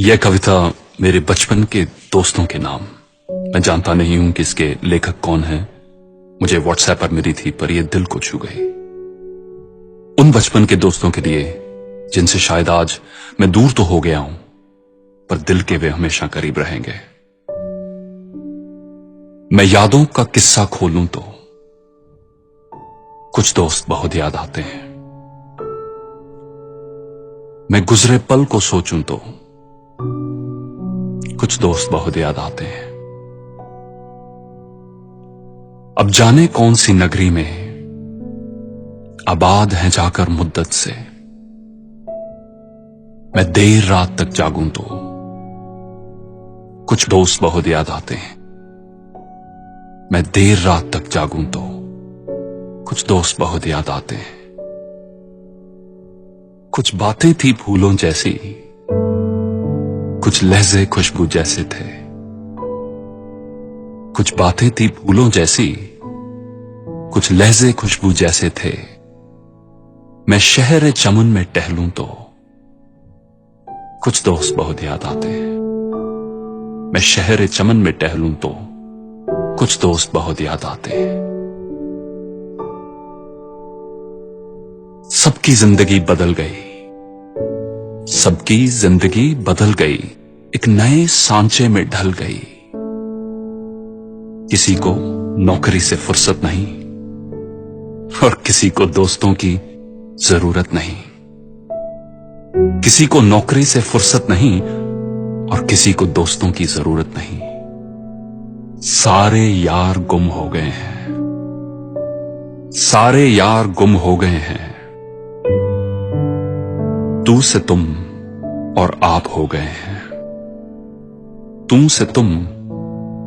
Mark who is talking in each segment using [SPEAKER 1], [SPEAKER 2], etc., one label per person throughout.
[SPEAKER 1] यह कविता मेरे बचपन के दोस्तों के नाम। मैं जानता नहीं हूं कि इसके लेखक कौन है। मुझे व्हाट्सएप पर मिली थी, पर यह दिल को छू गई। उन बचपन के दोस्तों के लिए जिनसे शायद आज मैं दूर तो हो गया हूं, पर दिल के वे हमेशा करीब रहेंगे। मैं यादों का किस्सा खोलूं तो कुछ दोस्त बहुत याद आते हैं। मैं गुजरे पल को सोचूं तो कुछ दोस्त बहुत याद आते हैं। अब जाने कौन सी नगरी में आबाद हैं जाकर मुद्दत से, मैं देर रात तक जागूं तो कुछ दोस्त बहुत याद आते हैं। मैं देर रात तक जागूं तो कुछ दोस्त बहुत याद आते हैं। कुछ बातें थी फूलों जैसी, कुछ लहजे खुशबू जैसे थे। कुछ बातें थी फूलों जैसी, कुछ लहजे खुशबू जैसे थे। मैं शहर चमन में टहलूं तो कुछ दोस्त बहुत याद आते हैं। मैं शहर चमन में टहलूं तो कुछ दोस्त बहुत याद आते हैं। सबकी जिंदगी बदल गई, सबकी जिंदगी बदल गई, एक नए सांचे में ढल गई। किसी को नौकरी से फुर्सत नहीं और किसी को दोस्तों की जरूरत नहीं। किसी को नौकरी से फुर्सत नहीं और किसी को दोस्तों की जरूरत नहीं। सारे यार गुम हो गए हैं, सारे यार गुम हो गए हैं। तू से तुम और आप हो गए हैं। तू से तुम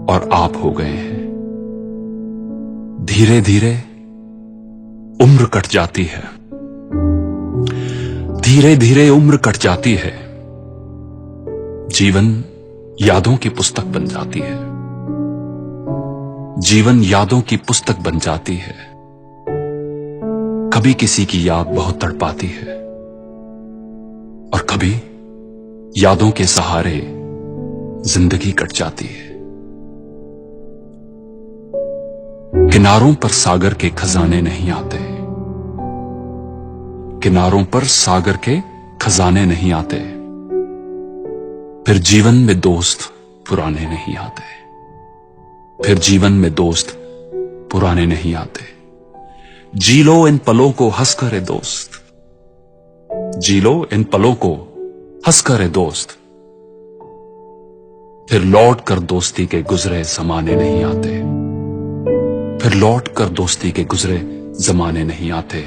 [SPEAKER 1] और आप हो गए हैं। धीरे धीरे उम्र कट जाती है, धीरे धीरे उम्र कट जाती है। जीवन यादों की पुस्तक बन जाती है, जीवन यादों की पुस्तक बन जाती है। कभी किसी की याद बहुत तड़पाती है और कभी यादों के सहारे जिंदगी कट जाती है। किनारों पर सागर के खजाने नहीं आते, किनारों पर सागर के खजाने नहीं आते। फिर जीवन में दोस्त पुराने नहीं आते, फिर जीवन में दोस्त पुराने नहीं आते। जी लो इन पलों को हंसकर ए दोस्त, जी लो इन पलों को हंसकर ए दोस्त। फिर लौट कर दोस्ती के गुजरे जमाने नहीं आते, फिर लौट कर दोस्ती के गुजरे जमाने नहीं आते।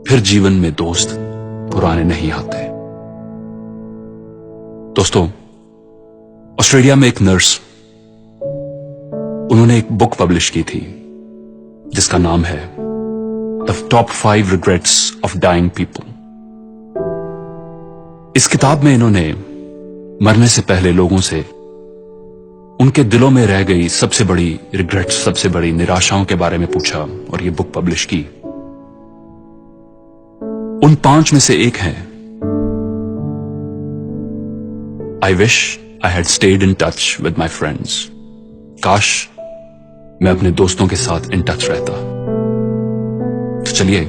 [SPEAKER 1] फिर जीवन में दोस्त पुराने नहीं आते। दोस्तों, ऑस्ट्रेलिया में एक नर्स, उन्होंने एक बुक पब्लिश की थी जिसका नाम है the top 5 regrets of dying people. इस किताब में इन्होंने मरने से पहले लोगों से उनके दिलों में रह गई सबसे बड़ी रिग्रेट्स, सबसे बड़ी निराशाओं के बारे में पूछा और ये बुक पब्लिश की। उन 5 में से एक है, I wish I had stayed in touch with my friends. काश मैं अपने दोस्तों के साथ इन टच रहता। तो चलिए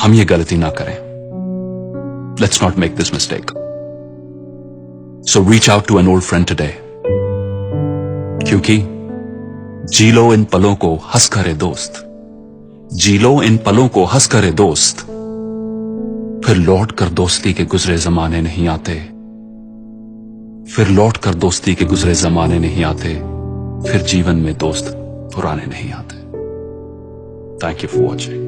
[SPEAKER 1] हम ये गलती ना करें। Let's not make this mistake. So reach out to an old friend today. क्योंकि जी लो इन पलों को हंस करे दोस्त, जी लो इन पलों को हंस करे दोस्त। फिर लौट कर दोस्ती के गुजरे जमाने नहीं आते, फिर लौट कर दोस्ती के गुजरे जमाने नहीं आते। फिर जीवन में दोस्त पुराने नहीं आते। Thank you for watching.